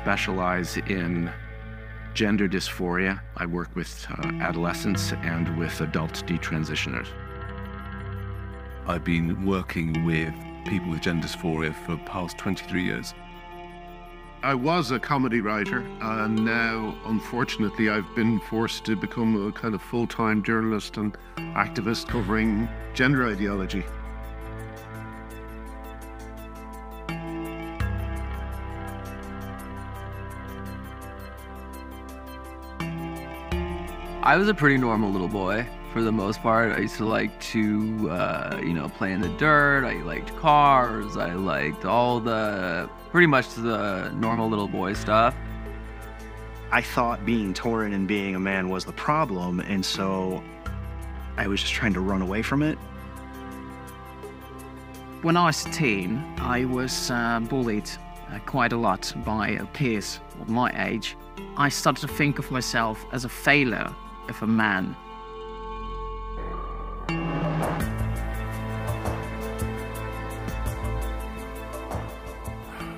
specialize in gender dysphoria. I work with adolescents and with adult detransitioners. I've been working with people with gender dysphoria for the past 23 years. I was a comedy writer, and now, unfortunately, I've been forced to become a kind of full-time journalist and activist covering gender ideology. I was a pretty normal little boy for the most part. I used to like to, play in the dirt. I liked cars. I liked pretty much the normal little boy stuff. I thought being Tauran and being a man was the problem, and so I was just trying to run away from it. When I was a teen, I was bullied quite a lot by peers of my age. I started to think of myself as a failure of a man.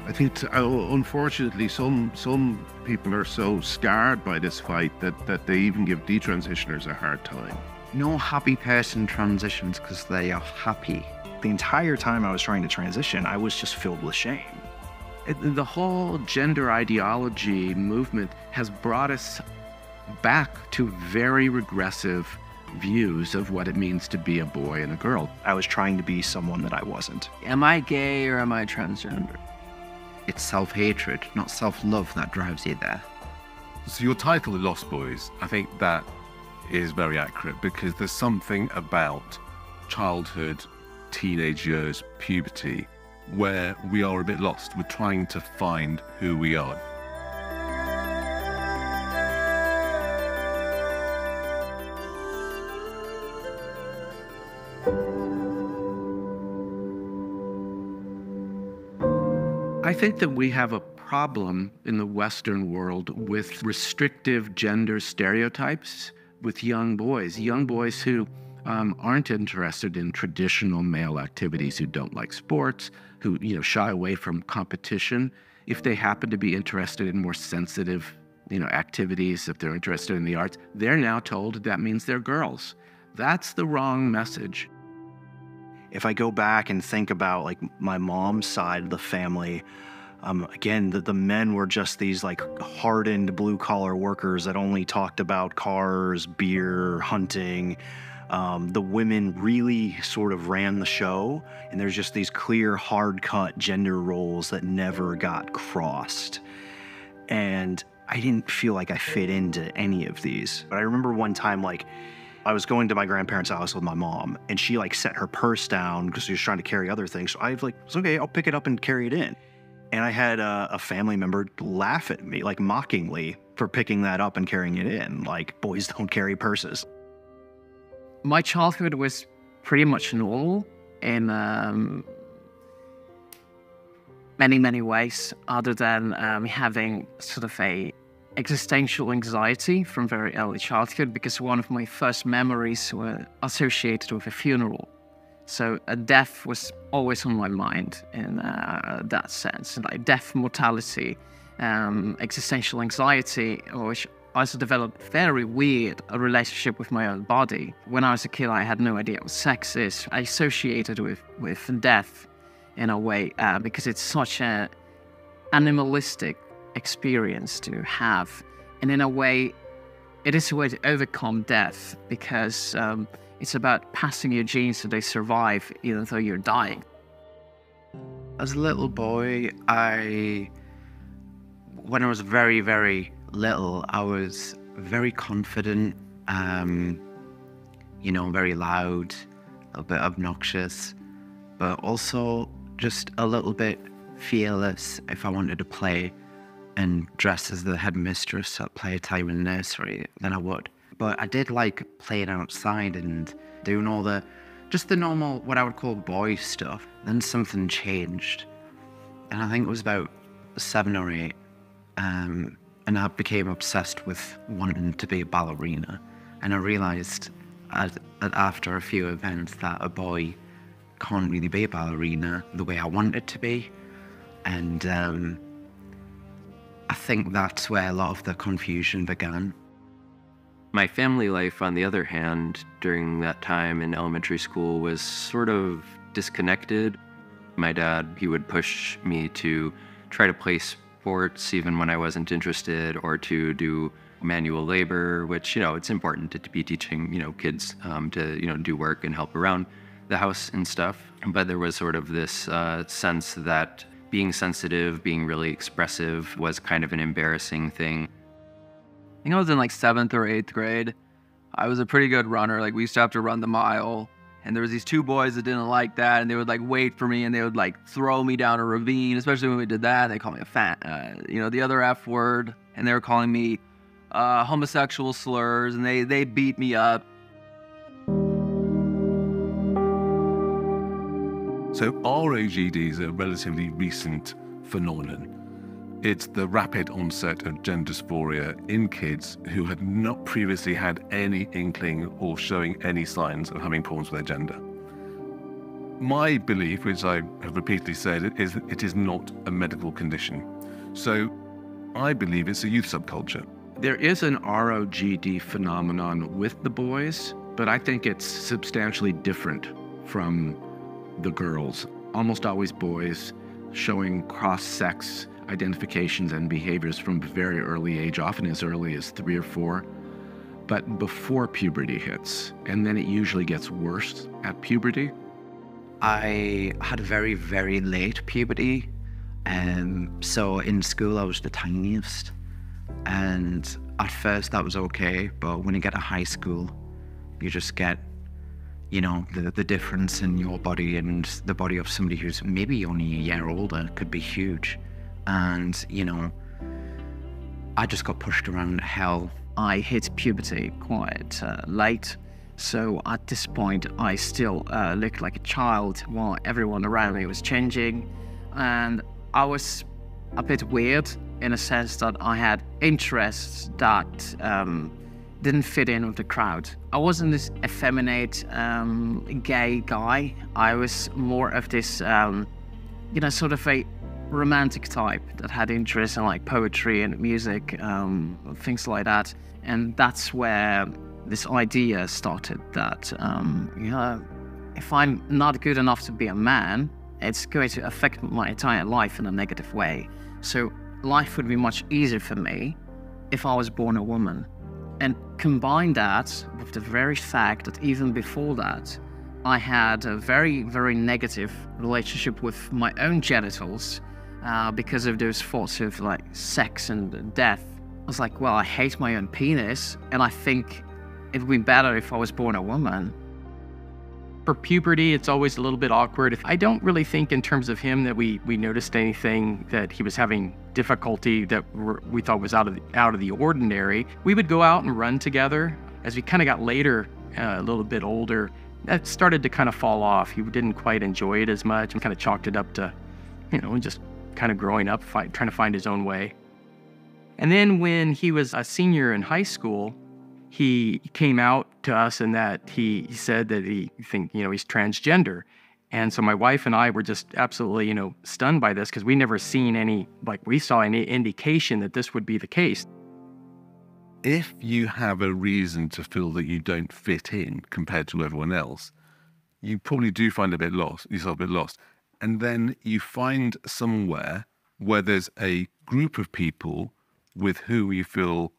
I think, unfortunately, some people are so scarred by this fight that they even give detransitioners a hard time. No happy person transitions because they are happy. The entire time I was trying to transition, I was just filled with shame. The whole gender ideology movement has brought us back to very regressive views of what it means to be a boy and a girl. I was trying to be someone that I wasn't. Am I gay or am I transgender? It's self-hatred, not self-love that drives you there. So your title, The Lost Boys, I think that is very accurate because there's something about childhood, teenage years, puberty, where we are a bit lost. We're trying to find who we are. I think that we have a problem in the Western world with restrictive gender stereotypes with young boys who aren't interested in traditional male activities, who don't like sports, who shy away from competition. If they happen to be interested in more sensitive activities, if they're interested in the arts, they're now told that means they're girls. That's the wrong message. If I go back and think about like my mom's side of the family, again, the men were just these like hardened blue-collar workers that only talked about cars, beer, hunting. The women really sort of ran the show, and there's just these clear, hard-cut gender roles that never got crossed. And I didn't feel like I fit into any of these. But I remember one time, like, I was going to my grandparents' house with my mom, and she like set her purse down because she was trying to carry other things. So I was like, it's okay, I'll pick it up and carry it in. And I had a family member laugh at me, like mockingly, for picking that up and carrying it in. Like, boys don't carry purses. My childhood was pretty much normal in many, many ways, other than having sort of a existential anxiety from very early childhood, because one of my first memories were associated with a funeral. So a death was always on my mind in that sense, like death, mortality, existential anxiety, which I also developed very weird a relationship with my own body. When I was a kid, I had no idea what sex is. I associated with death in a way because it's such an animalistic experience to have. And in a way, it is a way to overcome death because it's about passing your genes so they survive even though you're dying. As a little boy, when I was very, very little, I was very confident, very loud, a little bit obnoxious, but also just a little bit fearless. If I wanted to play and dress as the headmistress at playtime in the nursery, then I would. But I did like playing outside and doing all the normal, what I would call boy stuff. Then something changed. And I think it was about 7 or 8. And I became obsessed with wanting to be a ballerina. And I realized after a few events that a boy can't really be a ballerina the way I wanted to be. And I think that's where a lot of the confusion began. My family life, on the other hand, during that time in elementary school was sort of disconnected. My dad, he would push me to try to play sports even when I wasn't interested, or to do manual labor, which, it's important to be teaching, kids to, do work and help around the house and stuff. But there was sort of this sense that being sensitive, being really expressive was kind of an embarrassing thing. I think I was in like 7th or 8th grade. I was a pretty good runner. Like, we used to have to run the mile. And there was these 2 boys that didn't like that. And they would like wait for me and they would like throw me down a ravine, especially when we did that. They called me a fat, the other F word. And they were calling me homosexual slurs, and they beat me up. So ROGD is a relatively recent phenomenon. It's the rapid onset of gender dysphoria in kids who had not previously had any inkling or showing any signs of having problems with their gender. My belief, which I have repeatedly said, is that it is not a medical condition. So I believe it's a youth subculture. There is an ROGD phenomenon with the boys, but I think it's substantially different from the girls. Almost always boys showing cross-sex identifications and behaviors from a very early age, often as early as 3 or 4, but before puberty hits. And then it usually gets worse at puberty. I had a very, very late puberty. So in school, I was the tiniest. And at first that was okay, but when you get to high school, you just get, the difference in your body and the body of somebody who's maybe only a year older could be huge. And, I just got pushed around hell. I hit puberty quite late. So at this point, I still looked like a child while everyone around me was changing. And I was a bit weird in a sense that I had interests that didn't fit in with the crowd. I wasn't this effeminate gay guy. I was more of this, sort of a romantic type that had interest in like poetry and music, things like that. And that's where this idea started that, if I'm not good enough to be a man, it's going to affect my entire life in a negative way. So life would be much easier for me if I was born a woman. And combine that with the very fact that even before that, I had a very, very negative relationship with my own genitals because of those thoughts of like sex and death. I was like, well, I hate my own penis, and I think it would be better if I was born a woman. For puberty, it's always a little bit awkward. I don't really think in terms of him that we noticed anything that he was having difficulty that we thought was out of the ordinary. We would go out and run together. As we kind of got later, a little bit older, that started to kind of fall off. He didn't quite enjoy it as much and kind of chalked it up to, just kind of growing up, trying to find his own way. And then when he was a senior in high school, he came out to us in that he said that he's transgender. And so my wife and I were just absolutely, stunned by this because we never seen we saw any indication that this would be the case. If you have a reason to feel that you don't fit in compared to everyone else, you probably do find yourself a bit lost. And then you find somewhere where there's a group of people with who you feel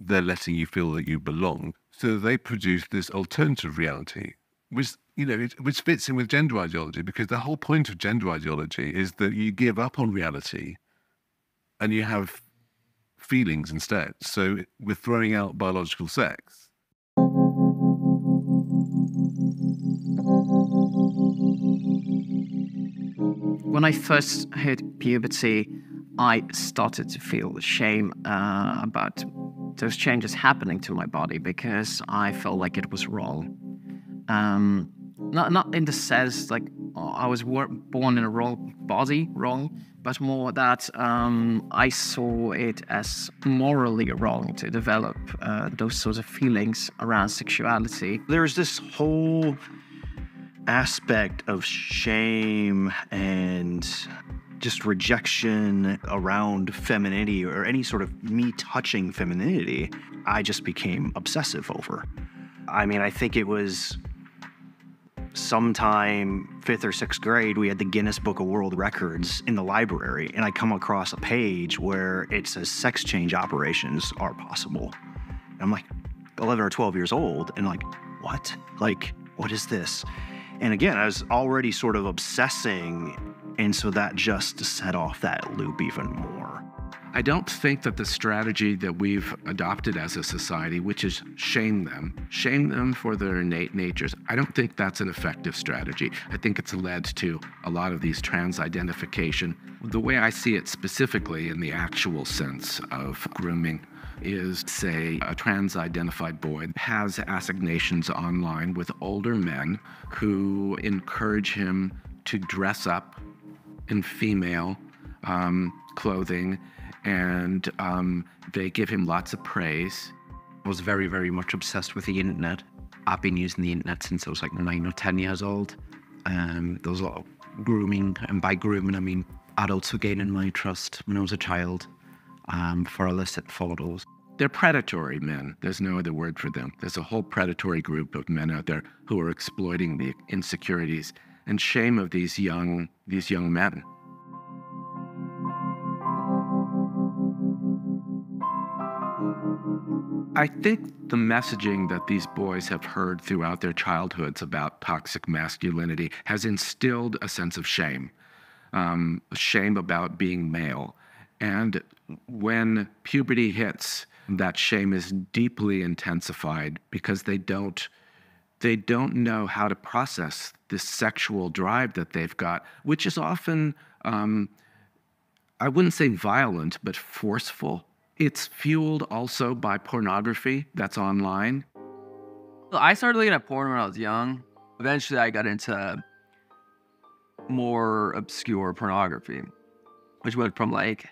they're letting you feel that you belong. So they produce this alternative reality, which fits in with gender ideology, because the whole point of gender ideology is that you give up on reality and you have feelings instead. So we're throwing out biological sex. When I first hit puberty, I started to feel shame about those changes happening to my body because I felt like it was wrong. Not in the sense like I was born in a wrong body, but more that I saw it as morally wrong to develop those sorts of feelings around sexuality. There's this whole aspect of shame and just rejection around femininity or any sort of me touching femininity, I just became obsessive over. I mean, I think it was sometime 5th or 6th grade, we had the Guinness Book of World Records in the library, and I come across a page where it says sex change operations are possible. And I'm like 11 or 12 years old, and like, what? Like, what is this? And again, I was already sort of obsessing, and so that just set off that loop even more. I don't think that the strategy that we've adopted as a society, which is shame them for their innate natures, I don't think that's an effective strategy. I think it's led to a lot of these trans identification. The way I see it specifically in the actual sense of grooming is, say, a trans-identified boy has assignations online with older men who encourage him to dress up in female clothing, and they give him lots of praise. I was very, very much obsessed with the internet. I've been using the internet since I was like 9 or 10 years old. There was a lot of grooming, and by grooming I mean adults were gaining my trust when I was a child for illicit photos. They're predatory men. There's no other word for them. There's a whole predatory group of men out there who are exploiting the insecurities and shame of these young men. I think the messaging that these boys have heard throughout their childhoods about toxic masculinity has instilled a sense of shame, shame about being male. And when puberty hits, that shame is deeply intensified because they don't know how to process this sexual drive that they've got, which is often, I wouldn't say violent, but forceful. It's fueled also by pornography that's online. I started looking at porn when I was young. Eventually, I got into more obscure pornography, which went from like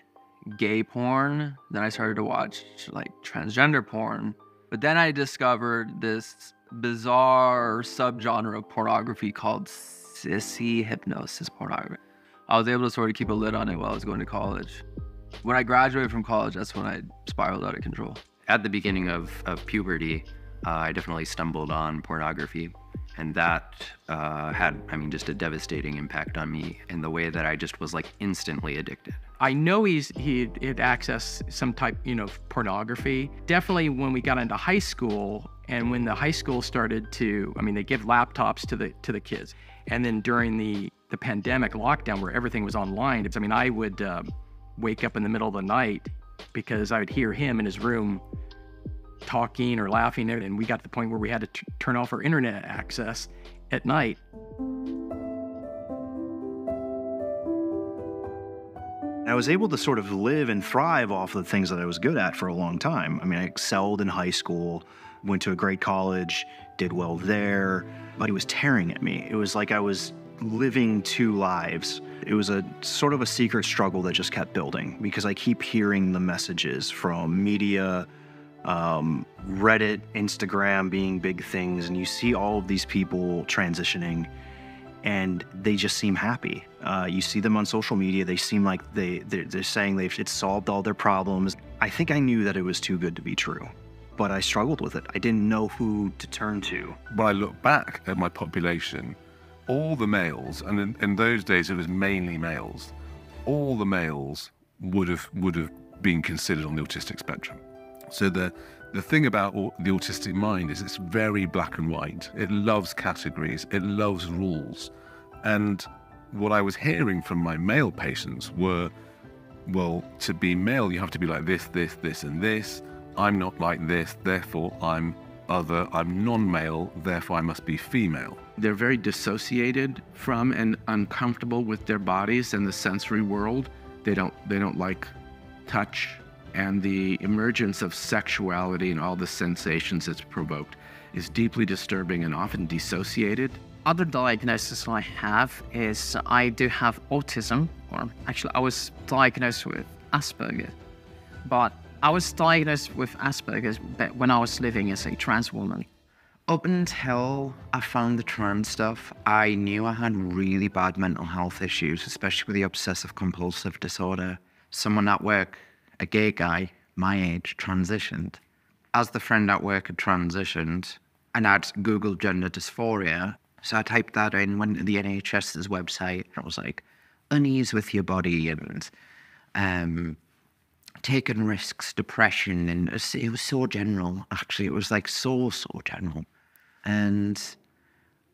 gay porn. Then I started to watch like transgender porn. But then I discovered this bizarre subgenre of pornography called sissy hypnosis pornography. I was able to sort of keep a lid on it while I was going to college. When I graduated from college, that's when I spiraled out of control. At the beginning of puberty, I definitely stumbled on pornography, and that had, just a devastating impact on me in the way that I just was like instantly addicted. I know he had accessed some type, pornography. Definitely when we got into high school, and when the high school started to, they give laptops to the kids, and then during the pandemic lockdown where everything was online, I would wake up in the middle of the night because I would hear him in his room talking or laughing, and we got to the point where we had to turn off our internet access at night. I was able to sort of live and thrive off of the things that I was good at for a long time. I excelled in high school, went to a great college, did well there, but it was tearing at me. It was like I was living two lives. It was a sort of a secret struggle that just kept building because I keep hearing the messages from media, Reddit, Instagram being big things, and you see all of these people transitioning and they just seem happy. You see them on social media, they seem like they're saying it's solved all their problems. I think I knew that it was too good to be true, but I struggled with it. I didn't know who to turn to. When I look back at my population, all the males, and in those days it was mainly males, all the males would have been considered on the autistic spectrum. So the thing about the autistic mind is it's very black and white. It loves categories, it loves rules. And what I was hearing from my male patients were, well, to be male you have to be like this, this, this, and this. I'm not like this, therefore I'm other. I'm non-male, therefore I must be female. They're very dissociated from and uncomfortable with their bodies and the sensory world. They don't like touch, and the emergence of sexuality and all the sensations it's provoked is deeply disturbing and often dissociated. Other diagnosis I have is I do have autism, or actually I was diagnosed with Asperger's, but I was diagnosed with Asperger's when I was living as a trans woman. Up until I found the trans stuff, I knew I had really bad mental health issues, especially with the obsessive compulsive disorder. Someone at work, a gay guy, my age, transitioned. As the friend at work had transitioned, and I'd Googled gender dysphoria, so I typed that in, went to the NHS's website, and it was like, unease with your body, and taking risks, depression, and it was so general, actually. It was like so general. And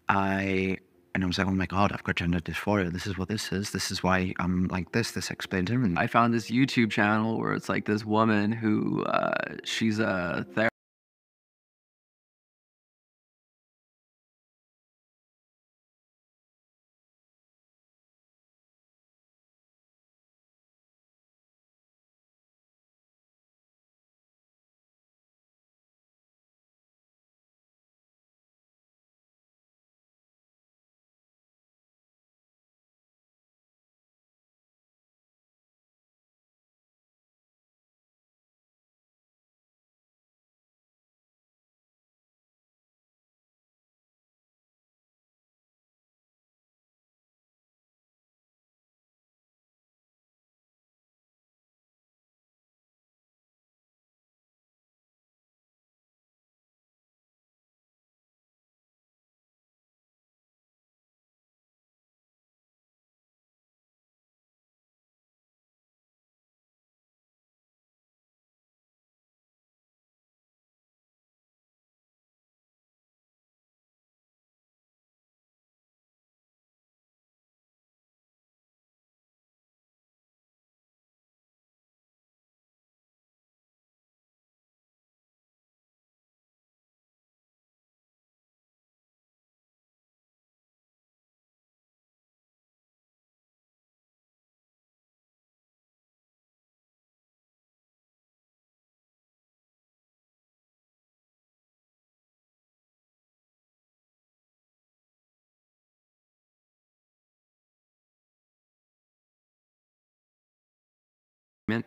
I was like, oh my God, I've got gender dysphoria. This is what this is. This is why I'm like this. This explains everything. I found this YouTube channel where it's like this woman who, she's a therapist.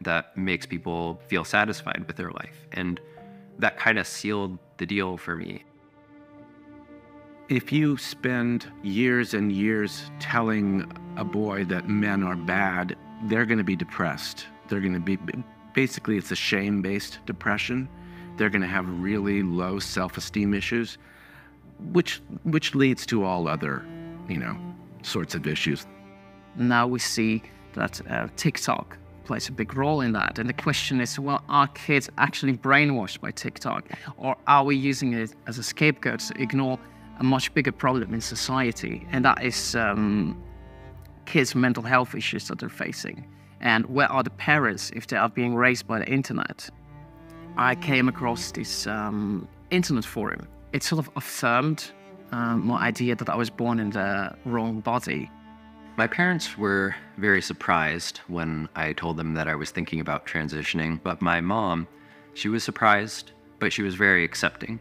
That makes people feel satisfied with their life. And that kind of sealed the deal for me. If you spend years and years telling a boy that men are bad, they're going to be depressed. They're going to be, basically it's a shame-based depression. They're going to have really low self-esteem issues, which leads to all other, sorts of issues. Now we see that TikTok plays a big role in that. And the question is, well, are kids actually brainwashed by TikTok? Or are we using it as a scapegoat to ignore a much bigger problem in society? And that is kids' mental health issues that they're facing. And where are the parents if they are being raised by the internet? I came across this internet forum. It sort of affirmed my idea that I was born in the wrong body. My parents were very surprised when I told them that I was thinking about transitioning, but my mom, she was surprised, but she was very accepting.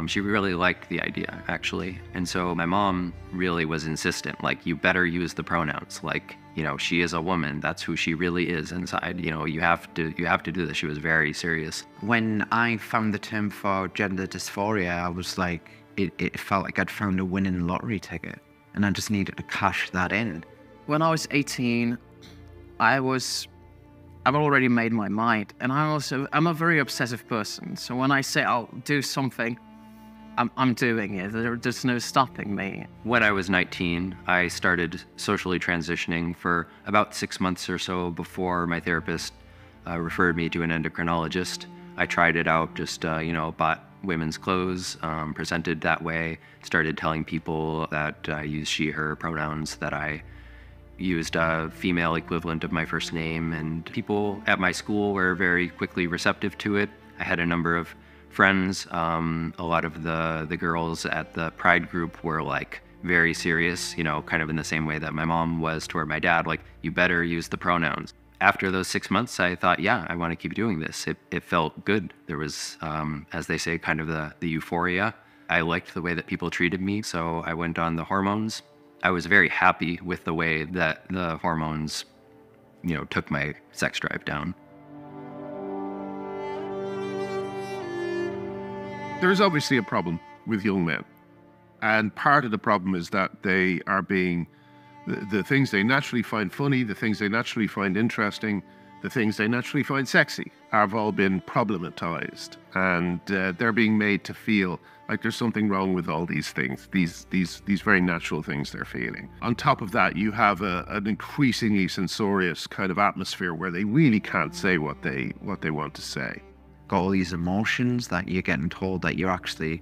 She really liked the idea, actually. And so my mom really was insistent, like, you better use the pronouns. Like, she is a woman. That's who she really is inside. You have to do this. She was very serious. When I found the term for gender dysphoria, I was like, it felt like I'd found a winning lottery ticket, and I just needed to cash that in. When I was 18, I've already made my mind, and I'm a very obsessive person. So when I say I'll do something, I'm doing it. There's no stopping me. When I was 19, I started socially transitioning for about 6 months or so before my therapist referred me to an endocrinologist. I tried it out, just bought women's clothes, presented that way, started telling people that I use she, her pronouns, that I used a female equivalent of my first name, and people at my school were very quickly receptive to it. I had a number of friends. A lot of the girls at the Pride group were like very serious, kind of in the same way that my mom was toward my dad, like, you better use the pronouns. After those 6 months, I thought, yeah, I want to keep doing this. It felt good. There was, as they say, kind of the euphoria. I liked the way that people treated me, so I went on the hormones. I was very happy with the way that the hormones, took my sex drive down. There's obviously a problem with young men. And part of the problem is that they are being, the things they naturally find funny, the things they naturally find interesting, the things they naturally find sexy have all been problematized. And they're being made to feel like there's something wrong with all these things, these very natural things they're feeling. On top of that, you have an increasingly censorious kind of atmosphere where they really can't say what they want to say. Got all these emotions that you're getting told that you're actually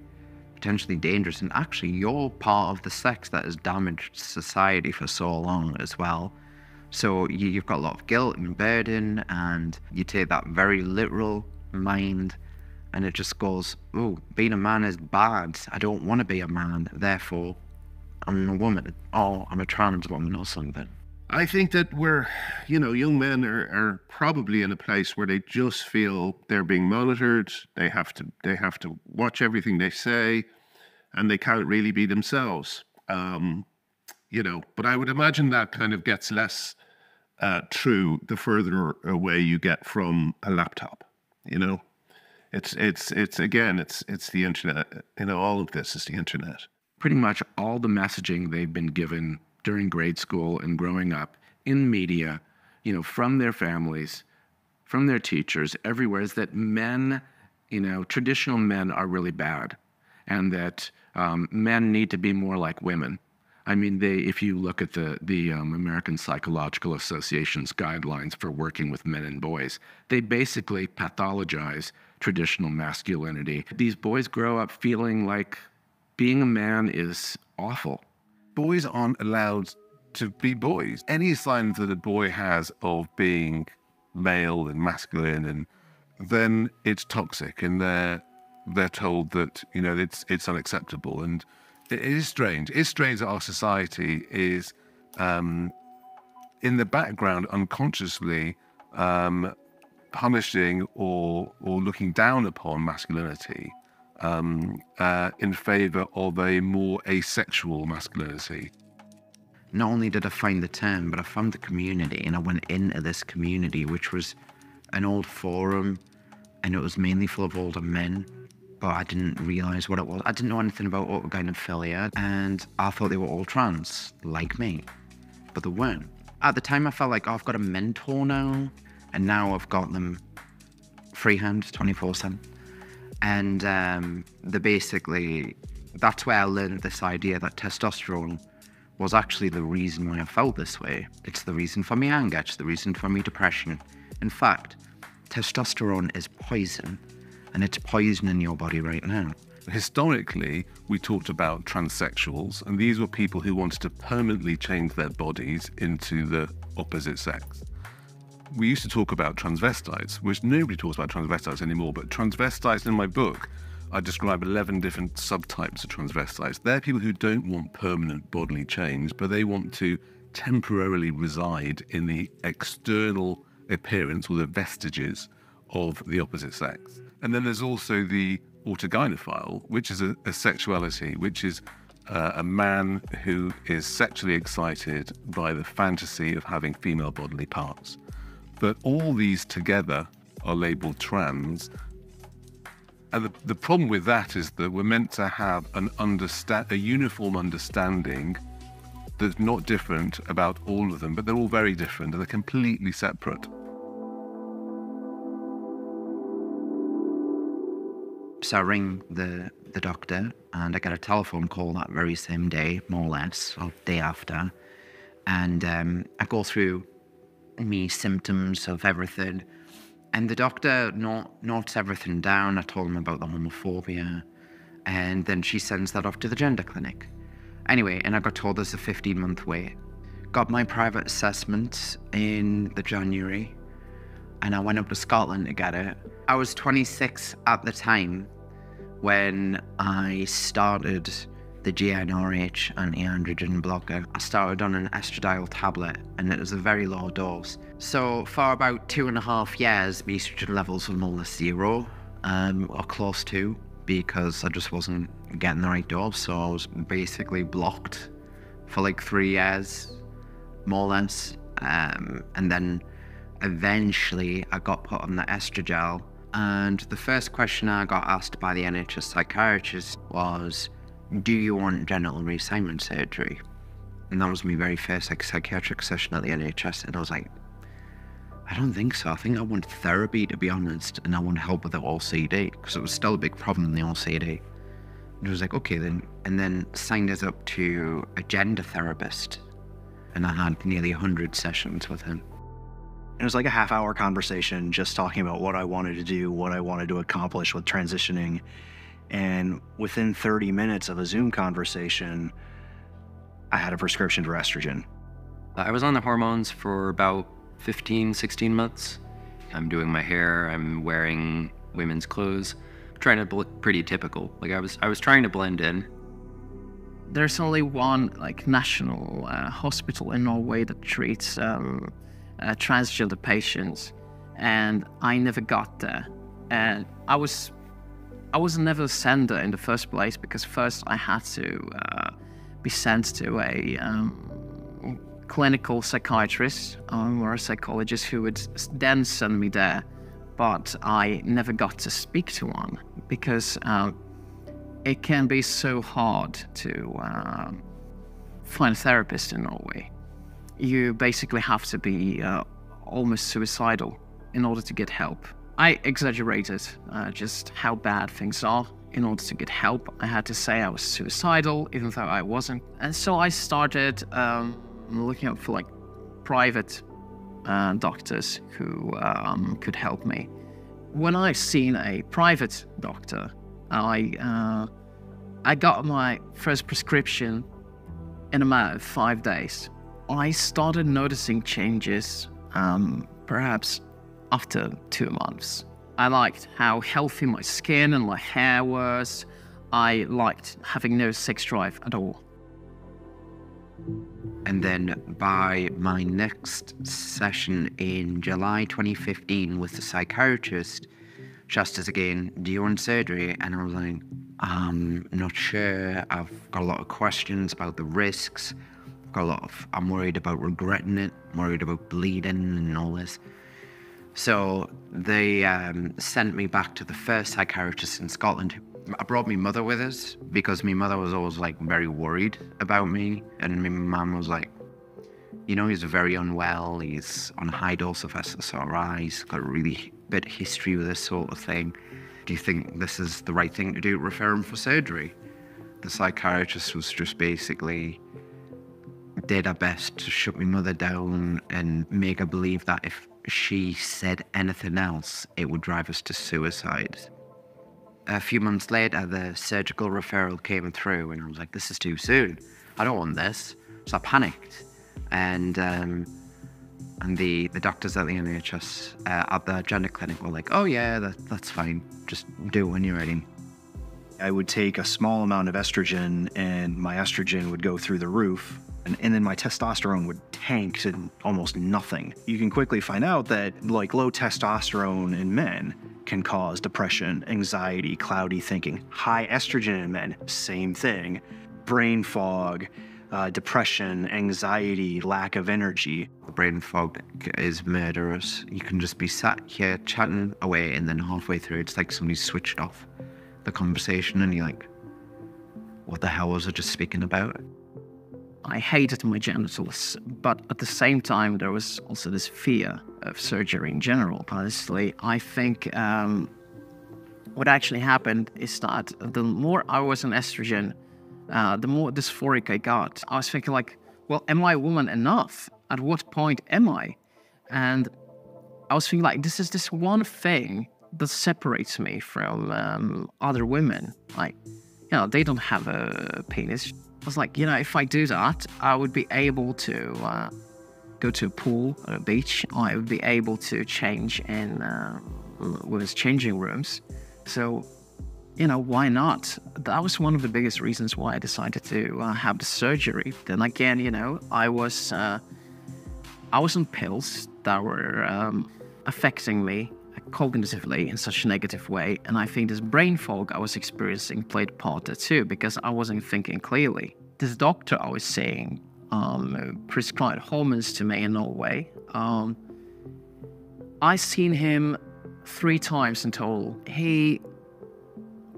potentially dangerous, and actually you're part of the sex that has damaged society for so long as well. So you've got a lot of guilt and burden, and you take that very literal mind, and it just goes, oh, being a man is bad. I don't want to be a man, therefore I'm a woman, or I'm a trans woman or something. I think that young men are probably in a place where they just feel they're being monitored. They have to watch everything they say, and they can't really be themselves. But I would imagine that kind of gets less true the further away you get from a laptop. It's the internet. All of this is the internet. Pretty much all the messaging they've been given during grade school and growing up in media, from their families, from their teachers, everywhere, is that men, traditional men are really bad, and that men need to be more like women. I mean, if you look at the American Psychological Association's guidelines for working with men and boys, they basically pathologize traditional masculinity. These boys grow up feeling like being a man is awful. Boys aren't allowed to be boys. Any signs that a boy has of being male and masculine, and then it's toxic, and they're told that it's unacceptable, and it is strange. It's strange that our society is in the background unconsciously punishing or looking down upon masculinity in favor of a more asexual masculinity. Not only did I find the term, but I found the community, and I went into this community, which was an old forum, and it was mainly full of older men, but I didn't realize what it was. I didn't know anything about autogynephilia, and I thought they were all trans, like me, but they weren't. At the time, I felt like, I've got a mentor now, and now I've got them freehand 24/7. And that's where I learned this idea that testosterone was actually the reason why I felt this way. It's the reason for my anger, it's the reason for my depression. In fact, testosterone is poison, and it's poisoning your body right now. Historically, we talked about transsexuals, and these were people who wanted to permanently change their bodies into the opposite sex. We used to talk about transvestites, which nobody talks about transvestites anymore, but transvestites, in my book, I describe 11 different subtypes of transvestites. They're people who don't want permanent bodily change, but they want to temporarily reside in the external appearance or the vestiges of the opposite sex. And then there's also the autogynephile, which is a sexuality, which is a man who is sexually excited by the fantasy of having female bodily parts. But all these together are labeled trans. And the problem with that is that we're meant to have a uniform understanding that's not different about all of them, but they're all very different and they're completely separate. So I ring the doctor, and I get a telephone call that very same day, more or less, or day after. And I go through me symptoms of everything. And the doctor notes everything down. I told him about the homophobia. And then she sends that off to the gender clinic. Anyway, and I got told there's a 15-month wait. Got my private assessment in the January, and I went up to Scotland to get it. I was 26 at the time when I started the GnRH anti-androgen blocker. I started on an estradiol tablet, and it was a very low dose. So for about 2.5 years, my estrogen levels were more or less 0, or close to, because I just wasn't getting the right dose. So I was basically blocked for like 3 years, more or less. And then eventually I got put on the estradiol, And the first question I got asked by the NHS psychiatrist was, do you want genital reassignment surgery? And that was my very first psychiatric session at the NHS. And I was like, I don't think so. I think I want therapy, to be honest, and I want help with the OCD, because it was still a big problem in the OCD. And I was like, okay then. And then signed us up to a gender therapist. And I had nearly 100 sessions with him. It was like a half-hour conversation just talking about what I wanted to do, what I wanted to accomplish with transitioning. And within 30 minutes of a Zoom conversation, I had a prescription for estrogen. I was on the hormones for about 15, 16 months. I'm doing my hair, I'm wearing women's clothes, trying to look pretty typical. Like I was trying to blend in. There's only one national hospital in Norway that treats transgender patients, and I never got there. And I was never sent there in the first place, because first I had to be sent to a clinical psychiatrist or a psychologist who would then send me there. But I never got to speak to one, because it can be so hard to find a therapist in Norway. You basically have to be almost suicidal in order to get help. I exaggerated just how bad things are. In order to get help, I had to say I was suicidal, even though I wasn't. And so I started looking up for private doctors who could help me. When I seen a private doctor, I got my first prescription in a matter of 5 days. I started noticing changes, perhaps after 2 months. I liked how healthy my skin and my hair was. I liked having no sex drive at all. And then by my next session in July 2015 with the psychiatrist, she asked us again, do you want surgery? And I was like, I'm not sure. I've got a lot of questions about the risks. I'm worried about regretting it, I'm worried about bleeding and all this. So they sent me back to the first psychiatrist in Scotland. I brought my mother with us because my mother was always very worried about me. And my mum was like, he's very unwell. He's on a high dose of SSRI. He's got a really bit of history with this sort of thing. Do you think this is the right thing to do, refer him for surgery? The psychiatrist was just basically did her best to shut my mother down and make her believe that if she said anything else, it would drive us to suicide. A few months later, the surgical referral came through, and I was like, this is too soon. I don't want this. So I panicked. And the doctors at the NHS at the gender clinic were like, oh yeah, that's fine. Just do it when you're ready. I would take a small amount of estrogen, and my estrogen would go through the roof. And then my testosterone would tank to almost nothing. You can quickly find out that low testosterone in men can cause depression, anxiety, cloudy thinking. High estrogen in men, same thing. Brain fog, depression, anxiety, lack of energy. The brain fog is murderous. You can just be sat here chatting away, and then halfway through it's like somebody's switched off the conversation and you're like, what the hell was I just speaking about? I hated my genitals, but at the same time, there was also this fear of surgery in general. Honestly, I think what actually happened is that the more I was on estrogen, the more dysphoric I got. I was thinking well, am I a woman enough? At what point am I? And I was thinking this is this one thing that separates me from other women. They don't have a penis. I was like, if I do that, I would be able to go to a pool or a beach. I would be able to change in women's changing rooms. So, why not? That was one of the biggest reasons why I decided to have the surgery. Then again, I was on pills that were affecting me cognitively in such a negative way, and I think this brain fog I was experiencing played a part there too, because I wasn't thinking clearly. This doctor I was seeing prescribed hormones to me in Norway. I seen him 3 times in total. He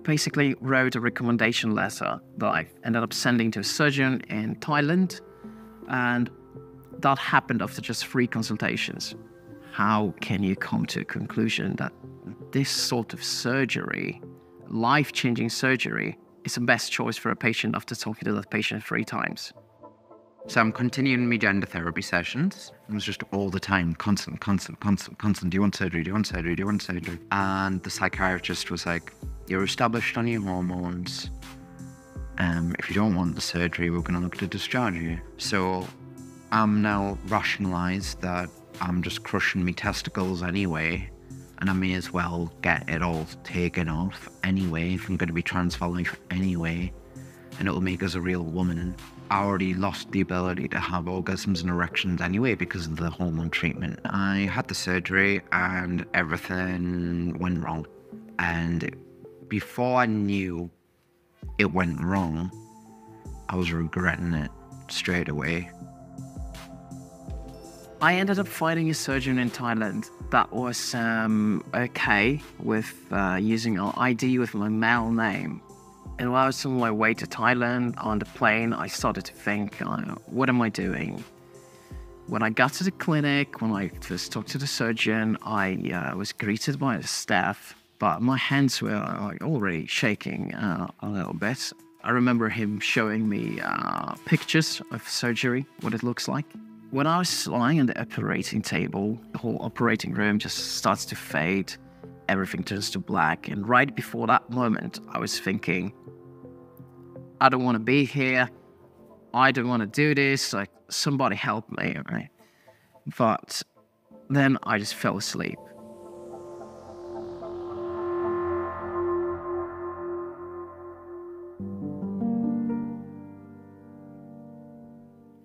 basically wrote a recommendation letter that I ended up sending to a surgeon in Thailand, and that happened after just 3 consultations. How can you come to a conclusion that this sort of surgery, life-changing surgery, is the best choice for a patient after talking to that patient 3 times? So I'm continuing my gender therapy sessions. It was just all the time, constant. Do you want surgery? Do you want surgery? Do you want surgery? And the psychiatrist was like, you're established on your hormones. If you don't want the surgery, we're going to look to discharge you. So I'm now rationalised that I'm just crushing my testicles anyway, and I may as well get it all taken off anyway if I'm going to be trans for life anyway, and it'll make us a real woman. I already lost the ability to have orgasms and erections anyway because of the hormone treatment. I had the surgery and everything went wrong. And before I knew it went wrong, I was regretting it straight away. I ended up finding a surgeon in Thailand that was okay with using an ID with my male name. And while I was on my way to Thailand on the plane, I started to think, what am I doing? When I got to the clinic, when I first talked to the surgeon, I was greeted by the staff, but my hands were already shaking a little bit. I remember him showing me pictures of surgery, what it looks like. When I was lying on the operating table, the whole operating room just starts to fade. Everything turns to black. And right before that moment, I was thinking, I don't want to be here. I don't want to do this. Like, somebody help me, right? But then I just fell asleep.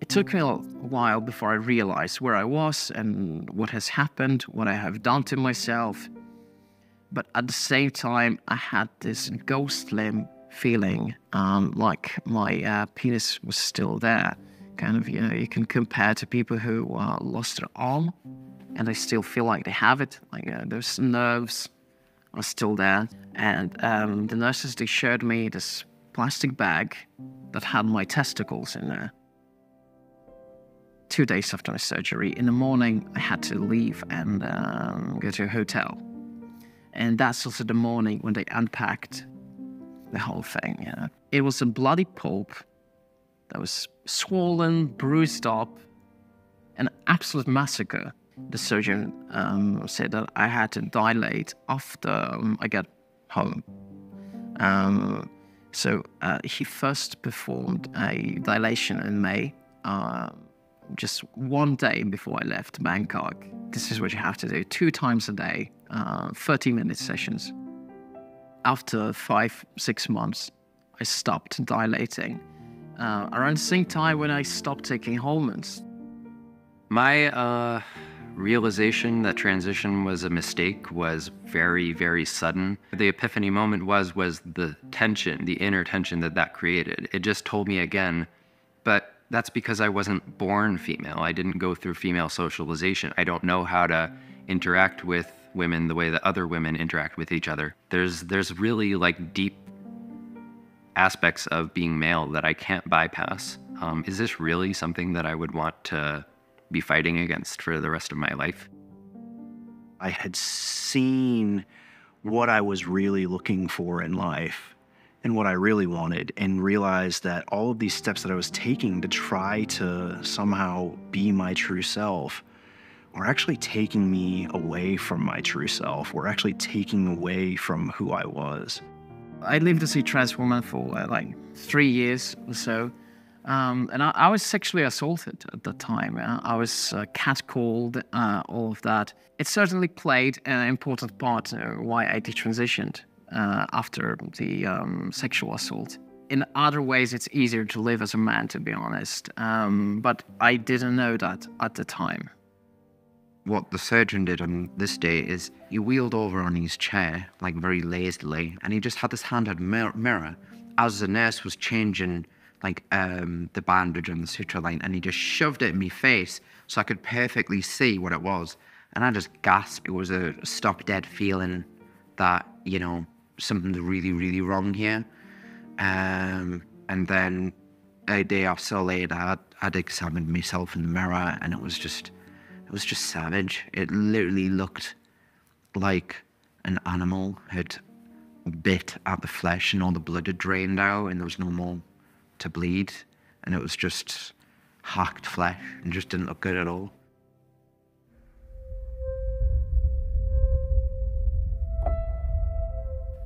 It took me a while before I realized where I was and what has happened, what I have done to myself. But at the same time, I had this ghost limb feeling, like my penis was still there. Kind of, you can compare to people who lost their arm and they still feel like they have it. Like those nerves are still there. And the nurses, they showed me this plastic bag that had my testicles in there. 2 days after my surgery, in the morning, I had to leave and go to a hotel. And that's also the morning when they unpacked the whole thing. It was a bloody pulp that was swollen, bruised up, an absolute massacre. The surgeon said that I had to dilate after I got home. So he first performed a dilation in May, just 1 day before I left Bangkok. This is what you have to do 2 times a day, 30-minute sessions. After 5-6 months, I stopped dilating. Around the same time when I stopped taking hormones. My realization that transition was a mistake was very, very sudden. The epiphany moment was the tension, the inner tension that created. It just told me again, but that's because I wasn't born female. I didn't go through female socialization. I don't know how to interact with women the way that other women interact with each other. There's really like deep aspects of being male that I can't bypass. Is this really something that I would want to be fighting against for the rest of my life? I had seen what I was really looking for in life and what I really wanted, and realized that all of these steps that I was taking to try to somehow be my true self were actually taking me away from my true self, were actually taking away from who I was. I lived as a trans woman for like 3 years or so. And I was sexually assaulted at the time. I was catcalled, all of that. It certainly played an important part why I detransitioned after the sexual assault. In other ways, it's easier to live as a man, to be honest. But I didn't know that at the time. What the surgeon did on this day is he wheeled over on his chair, like very lazily, and he just had this handheld mirror as the nurse was changing like the bandage on the suture line, and he just shoved it in my face so I could perfectly see what it was. And I just gasped. It was a stop dead feeling that, you know, something's really, really wrong here. And then a day or so later, I'd examined myself in the mirror, and it was just savage. It literally looked like an animal had bit at the flesh and all the blood had drained out and there was no more to bleed. And it was just hacked flesh and just didn't look good at all.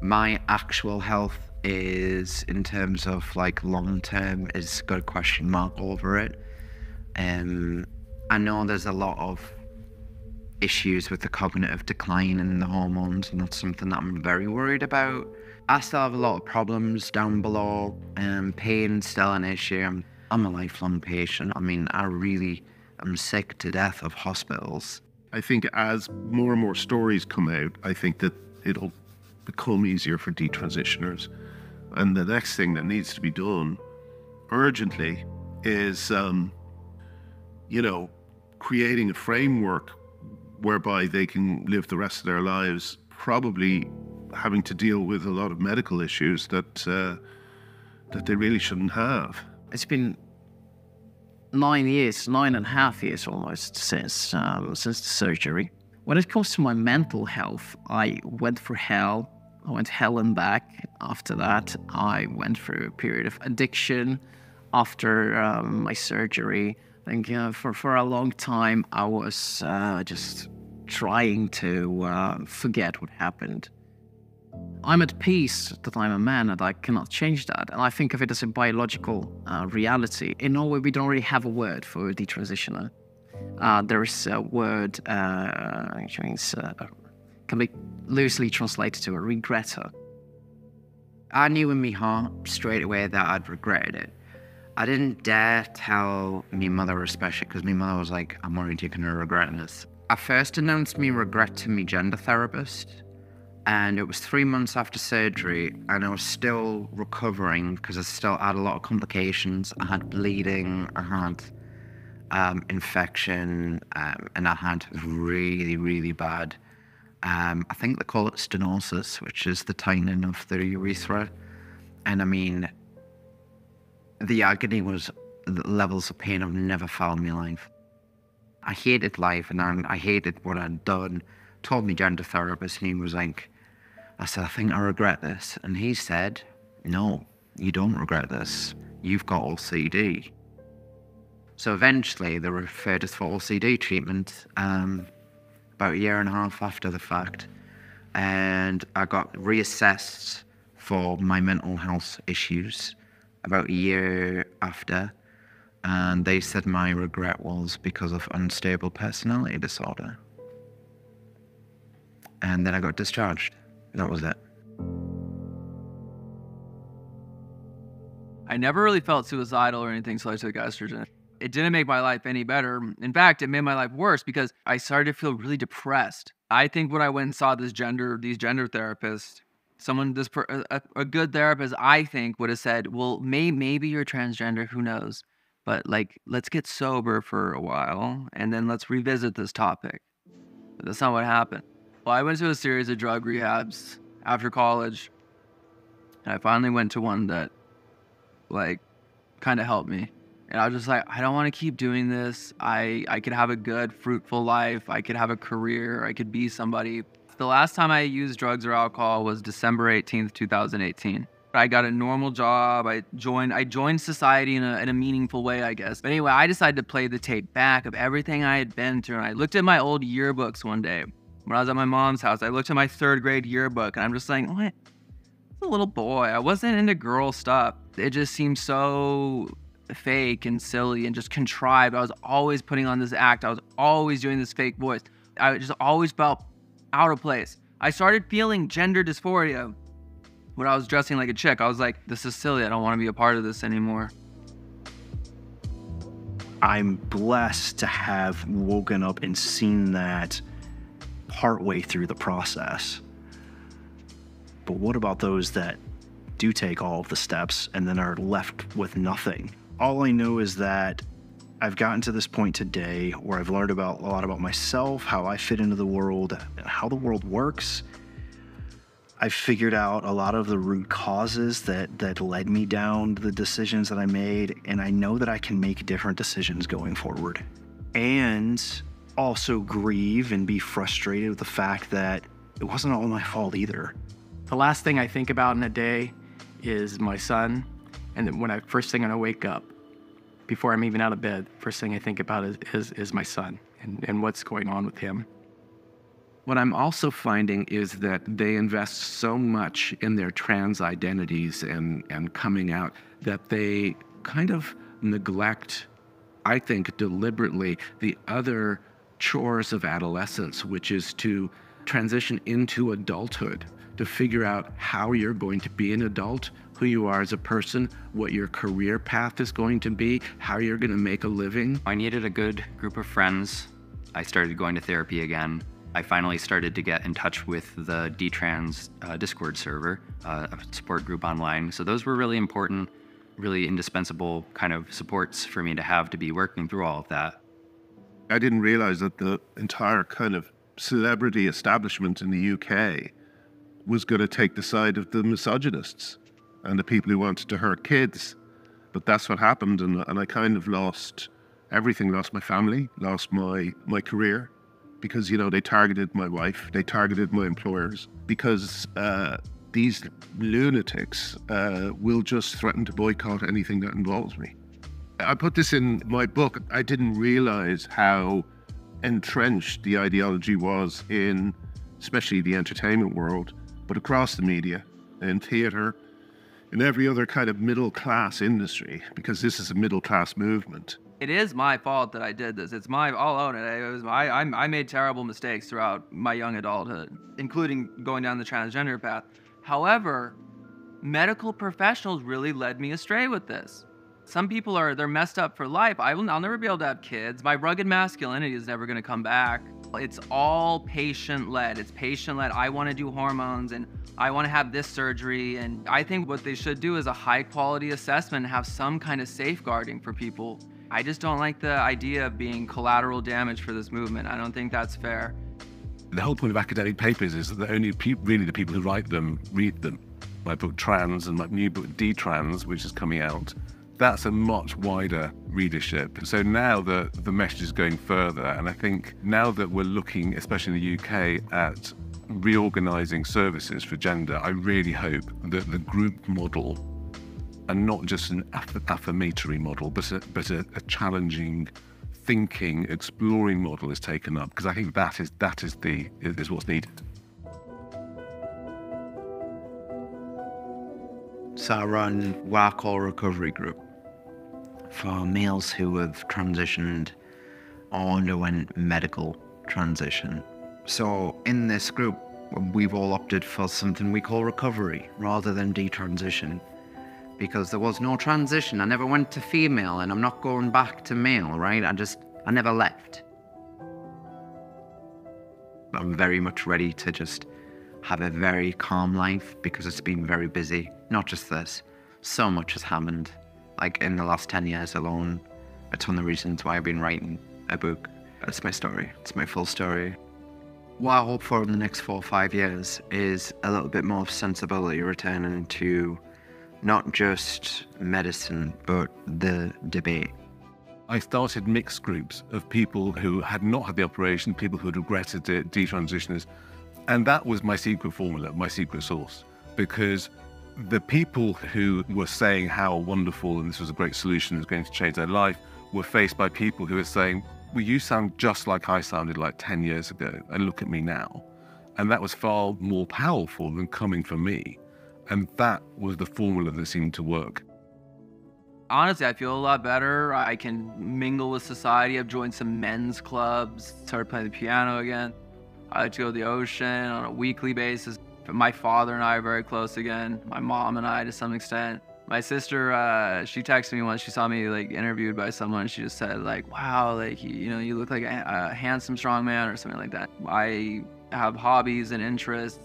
My actual health is, in terms of like long term, is got a question mark over it. I know there's a lot of issues with the cognitive decline and the hormones, and that's something that I'm very worried about. I still have a lot of problems down below, pain's still an issue. I'm a lifelong patient. I mean, I'm sick to death of hospitals. I think as more and more stories come out, I think that it'll become easier for detransitioners. And the next thing that needs to be done urgently is, creating a framework whereby they can live the rest of their lives, probably having to deal with a lot of medical issues that they really shouldn't have. It's been 9.5 years almost since the surgery. When it comes to my mental health, I went through hell. I went hell and back. After that, I went through a period of addiction after my surgery. I think for a long time, I was just trying to forget what happened. I'm at peace that I'm a man and I cannot change that. And I think of it as a biological reality. In Norway, we don't really have a word for a detransitioner. There is a word which means can be loosely translated to a regretter. I knew in my heart straight away that I'd regretted it. I didn't dare tell my mother, especially because my mother was like, I'm worried you're going to regret this. I first announced my regret to my gender therapist, and it was 3 months after surgery, and I was still recovering because I still had a lot of complications. I had bleeding, I had infection, and I had really, really bad, I think they call it stenosis, which is the tightening of the urethra. And I mean, the agony was the levels of pain I've never felt in my life. I hated life, and I hated what I'd done. Told me gender therapist, and he was like, I said, I think I regret this. And he said, no, you don't regret this. You've got OCD. So eventually they referred us for OCD treatment about 1.5 years after the fact. And I got reassessed for my mental health issues about 1 year after. And they said my regret was because of unstable personality disorder. And then I got discharged. That was it. I never really felt suicidal or anything, so I took estrogen. It didn't make my life any better. In fact, it made my life worse because I started to feel really depressed. I think when I went and saw these gender therapists, a good therapist, I think, would have said, well, maybe you're transgender, who knows? But like, let's get sober for a while and then let's revisit this topic. But that's not what happened. Well, I went to a series of drug rehabs after college, and I finally went to one that, like, kind of helped me. And I was just like, I don't want to keep doing this. I could have a good, fruitful life. I could have a career. I could be somebody. The last time I used drugs or alcohol was December 18th, 2018. I got a normal job. I joined society in a meaningful way, I guess. But anyway, I decided to play the tape back of everything I had been through. And I looked at my old yearbooks one day. When I was at my mom's house, I looked at my 3rd grade yearbook, and I'm just like, what? I was a little boy. I wasn't into girl stuff. It just seemed so fake and silly and just contrived. I was always putting on this act. I was always doing this fake voice. I just always felt out of place. I started feeling gender dysphoria when I was dressing like a chick. I was like, this is silly. I don't want to be a part of this anymore. I'm blessed to have woken up and seen that partway through the process. But what about those that do take all of the steps and then are left with nothing? All I know is that I've gotten to this point today where I've learned a lot about myself, how I fit into the world, and how the world works. I've figured out a lot of the root causes that led me down to the decisions that I made, and I know that I can make different decisions going forward. And also grieve and be frustrated with the fact that it wasn't all my fault either. The last thing I think about in a day is my son. And then first thing when I wake up, before I'm even out of bed, first thing I think about is my son and what's going on with him. What I'm also finding is that they invest so much in their trans identities and coming out that they kind of neglect, I think deliberately, the other chores of adolescence, which is to transition into adulthood, to figure out how you're going to be an adult, who you are as a person, what your career path is going to be, how you're going to make a living. I needed a good group of friends. I started going to therapy again. I finally started to get in touch with the D-Trans Discord server, a support group online. So those were really important, really indispensable kind of supports for me to have to be working through all of that. I didn't realize that the entire kind of celebrity establishment in the UK was going to take the side of the misogynists and the people who wanted to hurt kids. But that's what happened, and I kind of lost everything. Lost my family, lost my career, because, you know, they targeted my wife, they targeted my employers, because these lunatics will just threaten to boycott anything that involves me. I put this in my book. I didn't realize how entrenched the ideology was in, especially the entertainment world, but across the media, in theater, in every other kind of middle-class industry, because this is a middle-class movement. It is my fault that I did this. I'll own it. I made terrible mistakes throughout my young adulthood, including going down the transgender path. However, medical professionals really led me astray with this. Some people they're messed up for life. I'll never be able to have kids. My rugged masculinity is never gonna come back. It's all patient-led. It's patient-led. I wanna do hormones and I wanna have this surgery. And I think what they should do is a high-quality assessment and have some kind of safeguarding for people. I just don't like the idea of being collateral damage for this movement. I don't think that's fair. The whole point of academic papers is that only really the people who write them read them. My book Trans and my new book D-Trans, which is coming out, that's a much wider readership. So now the message is going further, and I think now that we're looking, especially in the UK, at reorganising services for gender, I really hope that the group model, and not just an affirmatory model, but a challenging, thinking, exploring model is taken up, because I think that is what's needed. So I run what I call a recovery group for males who have transitioned or underwent medical transition. So in this group, we've all opted for something we call recovery rather than detransition, because there was no transition. I never went to female, and I'm not going back to male, right? I never left. I'm very much ready to just have a very calm life, because it's been very busy. Not just this, so much has happened. Like in the last 10 years alone, it's one of the reasons why I've been writing a book. It's my story, it's my full story. What I hope for in the next 4 or 5 years is a little bit more sensibility returning to not just medicine, but the debate. I started mixed groups of people who had not had the operation, people who had regretted it, detransitioners, and that was my secret formula, my secret sauce, because the people who were saying how wonderful and this was a great solution, it was going to change their life, were faced by people who were saying, well, you sound just like I sounded like 10 years ago, and look at me now. And that was far more powerful than coming from me. And that was the formula that seemed to work. Honestly, I feel a lot better. I can mingle with society. I've joined some men's clubs, started playing the piano again. I like to go to the ocean on a weekly basis. My father and I are very close again. My mom and I to some extent. My sister, she texted me once. She saw me like interviewed by someone. She just said like, wow, like, you look like a handsome, strong man or something like that. I have hobbies and interests.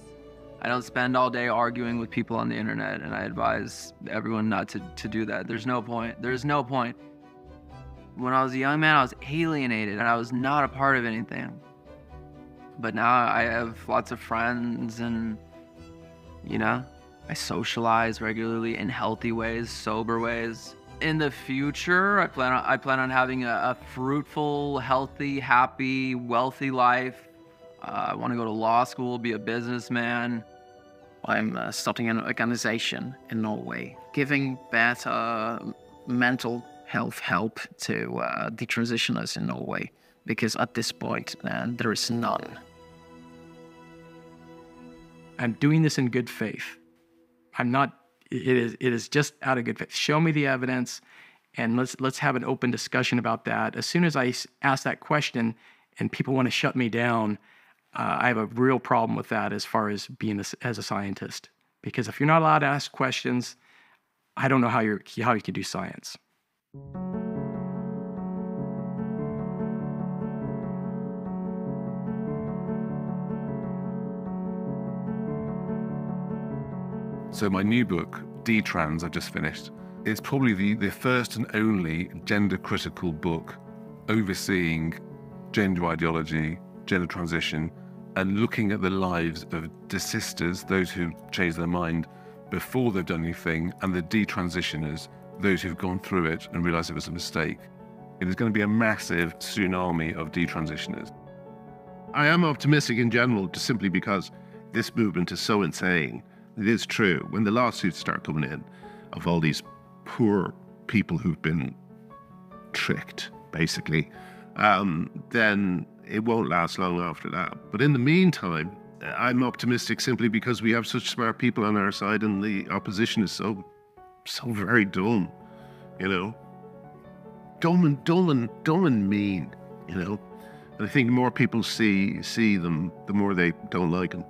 I don't spend all day arguing with people on the internet, and I advise everyone not to do that. There's no point. There's no point. When I was a young man, I was alienated and I was not a part of anything. But now I have lots of friends and, you know, I socialize regularly in healthy ways, sober ways. In the future, I plan on having a fruitful, healthy, happy, wealthy life. I want to go to law school, be a businessman. I'm starting an organization in Norway, giving better mental health help to detransitioners in Norway, because at this point, there is none. I'm doing this in good faith. I'm not, it is just out of good faith. Show me the evidence and let's have an open discussion about that. As soon as I ask that question and people want to shut me down, I have a real problem with that as far as being as a scientist. Because if you're not allowed to ask questions, I don't know how you can do science. So my new book, Detrans, I've just finished. It's probably the first and only gender-critical book overseeing gender ideology, gender transition, and looking at the lives of desisters, those who changed their mind before they've done anything, and the detransitioners, those who've gone through it and realized it was a mistake. It is going to be a massive tsunami of detransitioners. I am optimistic in general, just simply because this movement is so insane. It is true. When the lawsuits start coming in of all these poor people who've been tricked, basically, then it won't last long after that. But in the meantime, I'm optimistic simply because we have such smart people on our side and the opposition is so very dumb, you know. Dumb and mean, you know. And I think the more people see them, the more they don't like them.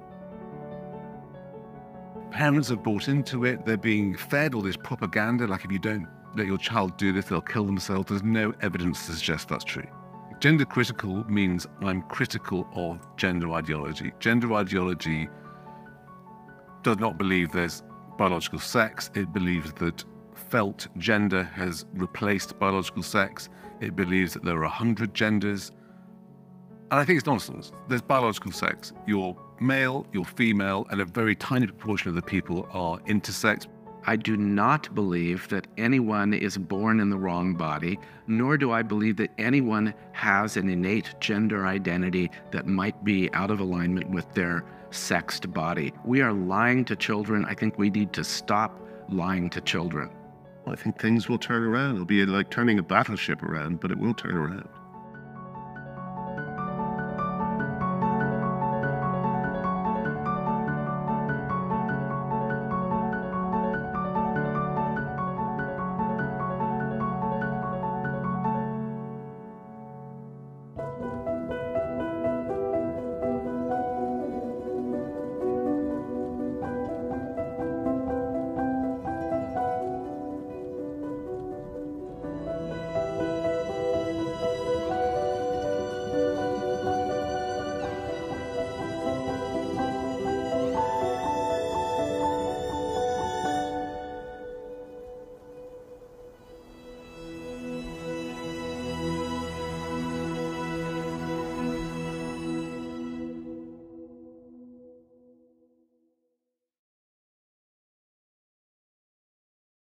Parents have bought into it. They're being fed all this propaganda, like if you don't let your child do this, they'll kill themselves. There's no evidence to suggest that's true. Gender critical means I'm critical of gender ideology. Gender ideology does not believe there's biological sex. It believes that felt gender has replaced biological sex. It believes that there are 100 genders. And I think it's nonsense. There's biological sex. You're male, you're female, and a very tiny proportion of the people are intersex. I do not believe that anyone is born in the wrong body, nor do I believe that anyone has an innate gender identity that might be out of alignment with their sexed body. We are lying to children. I think we need to stop lying to children. I think things will turn around. It'll be like turning a battleship around, but it will turn around.